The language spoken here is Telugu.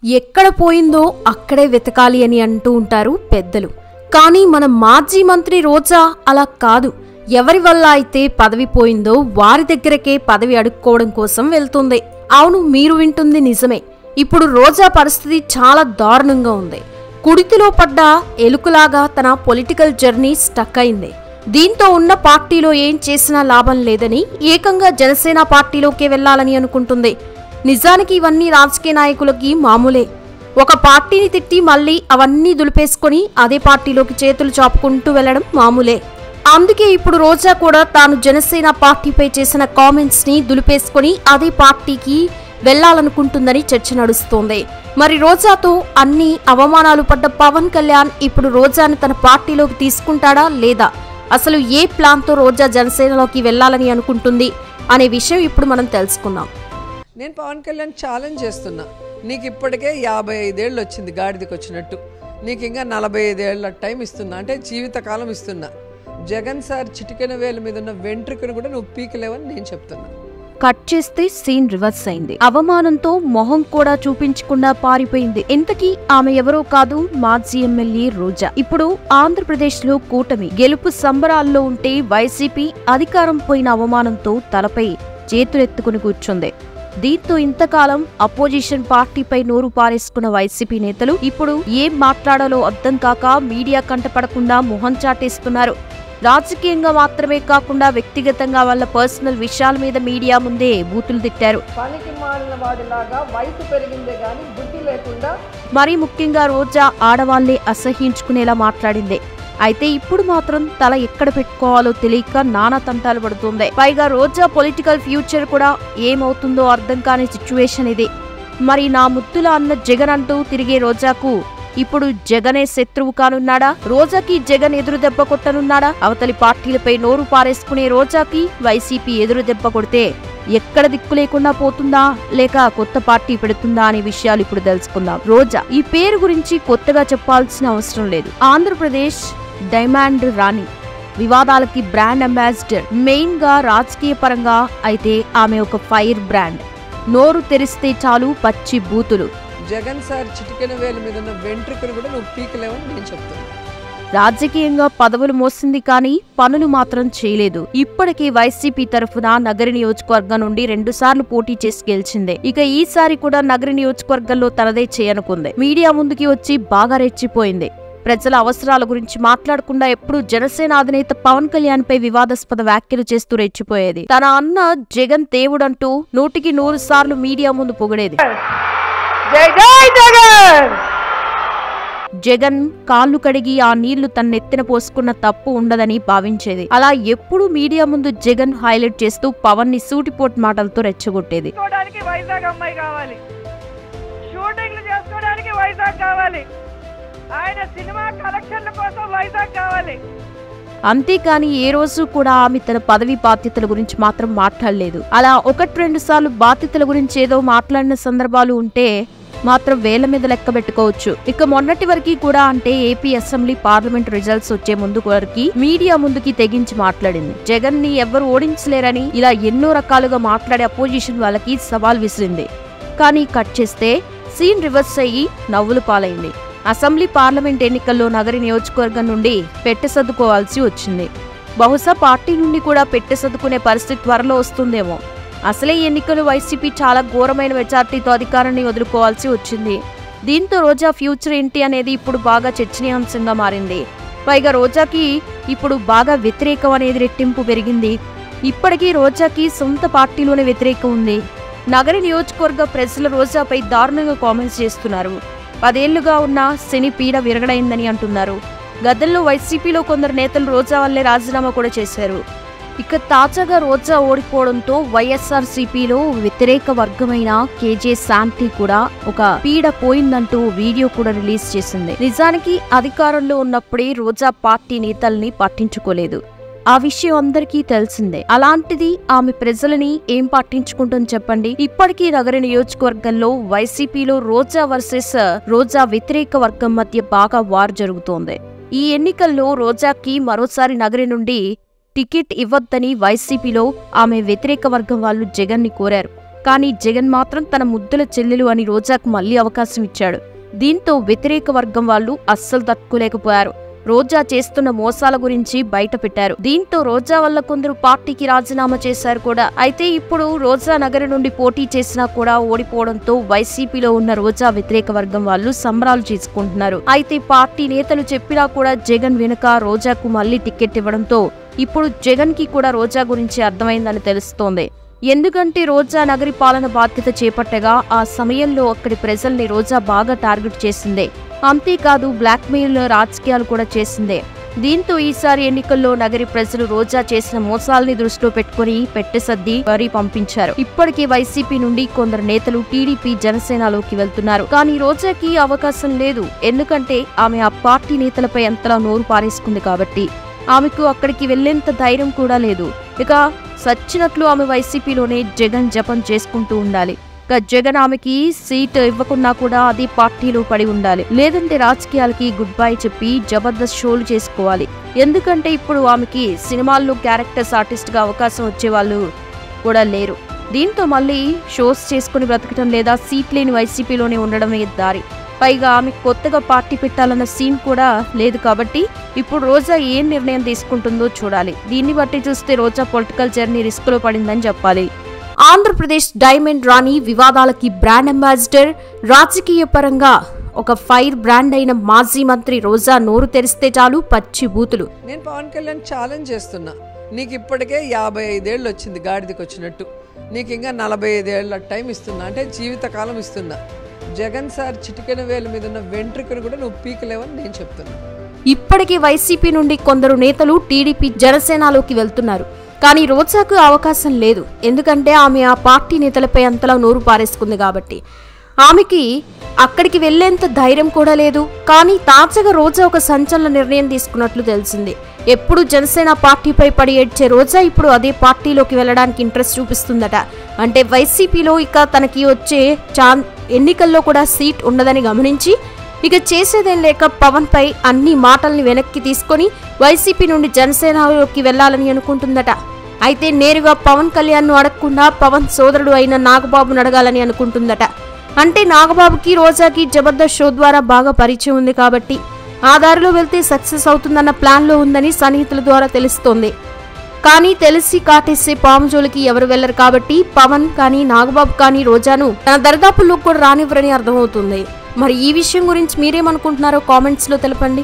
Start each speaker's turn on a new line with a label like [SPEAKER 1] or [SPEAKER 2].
[SPEAKER 1] ఎక్కడ పోయిందో అక్కడే వెతకాలి అని అంటూ ఉంటారు పెద్దలు. కానీ మన మాజీ మంత్రి రోజా అలా కాదు. ఎవరి వల్ల అయితే పదవి పోయిందో వారి దగ్గరకే పదవి అడుక్కోవడం కోసం వెళ్తుంది. అవును, మీరు వింటుంది నిజమే. ఇప్పుడు రోజా పరిస్థితి చాలా దారుణంగా ఉంది. కుడితిలో పడ్డ ఎలుకలాగా తన పొలిటికల్ జర్నీ స్టక్ అయింది. దీంతో ఉన్న పార్టీలో ఏం చేసినా లాభం లేదని ఏకంగా జనసేన పార్టీలోకే వెళ్లాలని అనుకుంటుంది. నిజానికి ఇవన్నీ రాజకీయ నాయకులకి మామూలే. ఒక పార్టీని తిట్టి మళ్ళీ అవన్నీ దులిపేసుకుని అదే పార్టీలోకి చేతులు చాపుకుంటూ వెళ్లడం మామూలే. అందుకే ఇప్పుడు రోజా కూడా తాను జనసేన పార్టీపై చేసిన కామెంట్స్ ని దులిపేసుకుని అదే పార్టీకి వెళ్లాలనుకుంటుందని చర్చ నడుస్తోంది. మరి రోజాతో అన్ని అవమానాలు పడ్డ పవన్ కళ్యాణ్ ఇప్పుడు రోజాను తన పార్టీలోకి తీసుకుంటాడా లేదా, అసలు ఏ ప్లాన్ తో రోజా జనసేనలోకి వెళ్లాలని అనుకుంటుంది అనే విషయం ఇప్పుడు మనం తెలుసుకుందాం.
[SPEAKER 2] నేను పవన్ కళ్యాణ్ ఛాలెంజ్ చేస్తున్నా. నీకు ఇప్పటికే 55 ఏళ్ళు వచ్చింది గాడిదకి వచ్చినట్టు. నీకు ఇంకా 45 ఏళ్ల టైం ఇస్తున్నా, అంటే జీవితకాలం ఇస్తున్నా. జగన్ సార్ చిటికెన వేల మీద ఉన్న వెంట్రుకను కూడా నువ్వు పీకలేవని నేను చెప్తున్నా.
[SPEAKER 1] కట్ చేస్తే సీన్ రివర్స్ అయింది. అవమానంతో మొహం కూడా చూపించకుండా పారిపోయింది. ఇంతకీ ఆమె ఎవరో కాదు, మాజీ ఎమ్మెల్యే రోజా. ఇప్పుడు ఆంధ్రప్రదేశ్ లో కూటమి గెలుపు సంబరాల్లో ఉంటే వైసీపీ అధికారం పోయిన అవమానంతో తలపై చేతులెత్తుకుని కూర్చుంది. దీంతో ఇంతకాలం అపోజిషన్ పార్టీపై నోరు పారేసుకున్న వైసీపీ నేతలు ఇప్పుడు ఏం మాట్లాడాలో అర్థం కాక మీడియా కంటపడకుండా మొహం చాటేస్తున్నారు. రాజకీయంగా మాత్రమే కాకుండా వ్యక్తిగతంగా వాళ్ళ పర్సనల్ విషయాల మీద మీడియా ముందే బూతులు తిట్టారు. మరీ ముఖ్యంగా రోజా ఆడవాళ్లే అసహ్యించుకునేలా మాట్లాడింది. అయితే ఇప్పుడు మాత్రం తల ఎక్కడ పెట్టుకోవాలో తెలియక నానా తంటాలు పడుతుంది. పైగా రోజా పొలిటికల్ ఫ్యూచర్ కూడా ఏమవుతుందో అర్థం కాని సిచ్యువేషన్ ఇది. మరి నా ముద్దుల అన్న జగన్ అంటూ తిరిగే రోజాకు ఇప్పుడు జగనే శత్రువు కానున్నాడా? రోజాకి జగన్ ఎదురు దెబ్బ కొట్టనున్నాడా? అవతలి పార్టీలపై నోరు పారేసుకునే రోజాకి వైసీపీ ఎదురు దెబ్బ కొడితే ఎక్కడ దిక్కు లేకుండా పోతుందా, లేక కొత్త పార్టీ పెడుతుందా అనే విషయాలు ఇప్పుడు తెలుసుకుందాం. రోజా ఈ పేరు గురించి కొత్తగా చెప్పాల్సిన అవసరం లేదు. ఆంధ్రప్రదేశ్ డైమండ్ రాణి, వివాదాలకి బ్రాండ్ అంబాసిడర్. మెయిన్ గా రాజకీయ పరంగా అయితే ఆమె ఒక ఫైర్ బ్రాండ్. నోరు తెరిస్తే చాలు పచ్చి బూతులు.
[SPEAKER 2] జగన్ సార్ చిటికెన వేల మీద ఉన్న వెంట్రుకను కూడా నువ్వు పీకలేవని నేను చెప్తున్నా.
[SPEAKER 1] రాజకీయంగా పదవులు మోసింది కానీ పనులు మాత్రం చేయలేదు. ఇప్పటికీ వైసీపీ తరఫున నగరి నియోజకవర్గం నుండి 2 సార్లు పోటీ చేసి గెలిచింది. ఇక ఈసారి కూడా నగరి నియోజకవర్గంలో తనదే చేయనుకుంది. మీడియా ముందుకి వచ్చి బాగా రెచ్చిపోయింది. ప్రజల అవసరాల గురించి మాట్లాడకుండా ఎప్పుడూ జనసేన అధినేత పవన్ కళ్యాణ్ పై వివాదాస్పద వ్యాఖ్యలు చేస్తూ రెచ్చిపోయేది. తన అన్న జగన్ దేవుడంటూ 100కి 100 సార్లు మీడియా ముందు పొగిడేది. జగన్ కాళ్ళు కడిగి ఆ నీళ్లు తన నెత్తిన పోసుకున్న తప్పు ఉండదని భావించేది. అలా ఎప్పుడు మీడియా ముందు జగన్ హైలైట్ చేస్తూ పవన్ ని సూటిపోటు మాటలతో రెచ్చగొట్టేది. అంతేకాని ఏ రోజు కూడా ఆమె తన పదవి బాధ్యతల గురించి మాత్రం మాట్లాడలేదు. అలా 1-2 సార్లు బాధ్యతల గురించి ఏదో మాట్లాడిన సందర్భాలు ఉంటే మాత్రం వేల మీద లెక్క పెట్టుకోవచ్చు. ఇక మొన్నటి వరకు కూడా, అంటే ఏపీ అసెంబ్లీ పార్లమెంట్ రిజల్ట్స్ వచ్చే ముందు వరకు మీడియా ముందుకి తెగించి మాట్లాడింది. జగన్ ని ఎవ్వరు ఓడించలేరని ఇలా ఎన్నో రకాలుగా మాట్లాడే అపోజిషన్ వాళ్ళకి సవాల్ విసిరింది. కానీ కట్ చేస్తే సీన్ రివర్స్ అయ్యి నవ్వులు పాలైంది. అసెంబ్లీ పార్లమెంట్ ఎన్నికల్లో నగరి నియోజకవర్గం నుండి పెట్టెసర్దుకోవాల్సి వచ్చింది. బహుశా పార్టీ నుండి కూడా పెట్టెసర్దుకునే పరిస్థితి త్వరలో వస్తుందేమో. అసలే ఎన్నికలు వైసీపీ చాలా ఘోరమైన మెజార్టీతో అధికారాన్ని వదులుకోవాల్సి వచ్చింది. దీంతో రోజా ఫ్యూచర్ ఏంటి అనేది ఇప్పుడు బాగా చర్చనీయాంశంగా మారింది. పైగా రోజాకి ఇప్పుడు బాగా వ్యతిరేకం అనేది రెట్టింపు పెరిగింది. ఇప్పటికీ రోజాకి సొంత పార్టీలోనే వ్యతిరేకం ఉంది. నగరి నియోజకవర్గ ప్రజలు రోజాపై దారుణంగా కామెంట్స్ చేస్తున్నారు. 10 ఏళ్లుగా ఉన్న శని పీడ విరగడైందని అంటున్నారు. గతంలో వైసీపీలో కొందరు నేతలు రోజా వల్లే రాజీనామా కూడా చేశారు. ఇక తాజాగా రోజా ఓడిపోవడంతో వైఎస్ఆర్సీపీలో వ్యతిరేక వర్గమైన కేజే శాంతి కూడా ఒక పీడ పోయిందంటూ వీడియో కూడా రిలీజ్ చేసింది. నిజానికి అధికారంలో ఉన్నప్పుడే రోజా పార్టీ నేతల్ని పట్టించుకోలేదు. ఆ విషయం అందరికీ తెలిసిందే. అలాంటిది ఆమె ప్రజలని ఏం పట్టించుకుంటుంది చెప్పండి. ఇప్పటికీ నగర నియోజకవర్గంలో వైసీపీలో రోజా వర్సెస్ రోజా వ్యతిరేక వర్గం మధ్య బాగా వార్ జరుగుతోంది. ఈ ఎన్నికల్లో రోజాకి మరోసారి నగరి నుండి టికెట్ ఇవ్వొద్దని వైసీపీలో ఆమె వ్యతిరేక వర్గం వాళ్ళు జగన్ ని కోరారు. కానీ జగన్ మాత్రం తన ముద్దుల చెల్లెలు అని రోజాకు మళ్లీ అవకాశం ఇచ్చాడు. దీంతో వ్యతిరేక వర్గం వాళ్ళు అస్సలు తట్టుకోలేకపోయారు. రోజా చేస్తున్న మోసాల గురించి బయట పెట్టారు. దీంతో రోజా వల్ల కొందరు పార్టీకి రాజీనామా చేశారు కూడా. అయితే ఇప్పుడు రోజా నగరి నుండి పోటీ చేసినా కూడా ఓడిపోవడంతో వైసీపీలో ఉన్న రోజా వ్యతిరేక వర్గం వాళ్ళు సంబరాలు చేసుకుంటున్నారు. అయితే పార్టీ నేతలు చెప్పినా కూడా జగన్ వెనుక రోజాకు మళ్లీ టికెట్ ఇవ్వడంతో ఇప్పుడు జగన్ కి కూడా రోజా గురించి అర్థమైందని తెలుస్తోంది. ఎందుకంటే రోజా నగరి పాలన బాధ్యత చేపట్టగా ఆ సమయంలో అక్కడి ప్రజల్ని రోజా బాగా టార్గెట్ చేసిందే. అంతేకాదు బ్లాక్మెయిల్ రాజకీయాలు కూడా చేసిందే. దీంతో ఈసారి ఎన్నికల్లో నగరి ప్రజలు రోజా చేసిన మోసాల్ని దృష్టిలో పెట్టుకుని పెట్టెసద్ది వరి పంపించారు. ఇప్పటికే వైసీపీ నుండి కొందరు నేతలు టీడీపీ జనసేనలోకి వెళ్తున్నారు. కానీ రోజాకి అవకాశం లేదు. ఎందుకంటే ఆమె ఆ పార్టీ నేతలపై అంతలా నోరు పారేసుకుంది కాబట్టి ఆమెకు అక్కడికి వెళ్లేంత ధైర్యం కూడా లేదు. ఇక సచ్చినట్లు ఆమె వైసీపీలోనే జగన్ జపం చేసుకుంటూ ఉండాలి. ఇక జగన్ ఆమెకి సీట్ ఇవ్వకున్నా కూడా అదే పార్టీలో పడి ఉండాలి. లేదంటే రాజకీయాలకి గుడ్ బై చెప్పి జబర్దస్త్ షోలు చేసుకోవాలి. ఎందుకంటే ఇప్పుడు ఆమెకి సినిమాల్లో క్యారెక్టర్స్ ఆర్టిస్ట్ గా అవకాశం వచ్చేవాళ్ళు కూడా లేరు. దీంతో మళ్ళీ షోస్ చేసుకుని బ్రతకటం లేదా సీట్ లేని వైసీపీలోనే ఉండడమే దారి. పైగా ఆమె కొత్తగా పార్టీ పెట్టాలన్న సీన్ కూడా లేదు. కాబట్టి ఇప్పుడు రోజా ఏం నిర్ణయం తీసుకుంటుందో చూడాలి. దీన్ని బట్టి చూస్తే రోజా పొలిటికల్ జర్నీ రిస్క్ లో పడిందని చెప్పాలి. ఆంధ్రప్రదేశ్ డైమండ్ రాణి వివాదాలకి బ్రాండ్ అంబాసిడర్, రాజకీయ పరంగా ఒక ఫైర్ బ్రాండ్ అయిన మాజీ మంత్రి రోజా నోరు తెరిస్తే చాలు పచ్చి బూతులు.
[SPEAKER 2] నేను పవన్ కళ్యాణ్ ఛాలెంజ్ చేస్తున్నా. నీకు ఇప్పటికే 55 ఏళ్ళు వచ్చింది గాడిదకి వచ్చినట్టు. నీకు ఇంకా 45 ఏళ్ల టైం ఇస్తున్నా, అంటే జీవితకాలం ఇస్తున్నా. జగన్ సార్ చిటికెన వేల మీద ఉన్న వెంట్రుకను కూడా నువ్వు పీకలేవని నేను చెప్తున్నా.
[SPEAKER 1] ఇప్పటికే వైసీపీ నుండి కొందరు నేతలు టీడీపీ జనసేనలోకి వెళ్తున్నారు. కానీ రోజాకు అవకాశం లేదు. ఎందుకంటే ఆమె ఆ పార్టీ నేతలపై అంతలా నోరు పారేసుకుంది కాబట్టి ఆమెకి అక్కడికి వెళ్లేంత ధైర్యం కూడా లేదు. కానీ తాజాగా రోజా ఒక సంచలన నిర్ణయం తీసుకున్నట్లు తెలిసింది. ఎప్పుడు జనసేన పార్టీపై పడి ఏడ్చే రోజా ఇప్పుడు అదే పార్టీలోకి వెళ్లడానికి ఇంట్రెస్ట్ చూపిస్తుందట. అంటే వైసీపీలో ఇక తనకి వచ్చే ఎన్నికల్లో కూడా సీట్ ఉండదని గమనించి ఇక చేసేదేం లేక పవన్ పై అన్ని మాటల్ని వెనక్కి తీసుకొని వైసీపీ నుండి జనసేనలోకి వెళ్లాలని అనుకుంటుందట. అయితే నేరుగా పవన్ కళ్యాణ్ ను అడగకుండా పవన్ సోదరుడు అయిన నాగబాబును అడగాలని అనుకుంటుందట. అంటే నాగబాబుకి రోజాకి జబర్దస్త్ షో ద్వారా బాగా పరిచయం ఉంది కాబట్టి ఆ దారిలో వెళ్తే సక్సెస్ అవుతుందన్న ప్లాన్ లో ఉందని సన్నిహితుల ద్వారా తెలుస్తోంది. కానీ తెలిసి కాటేసే పాముజోలికి ఎవరు వెళ్లరు కాబట్టి పవన్ కానీ నాగబాబు కానీ రోజాను తన దరిదాపుల్లో కూడా రానివ్వరని అర్థమవుతుంది. మరి ఈ విషయం గురించి మీరేమనుకుంటున్నారో కామెంట్స్ లో తెలపండి.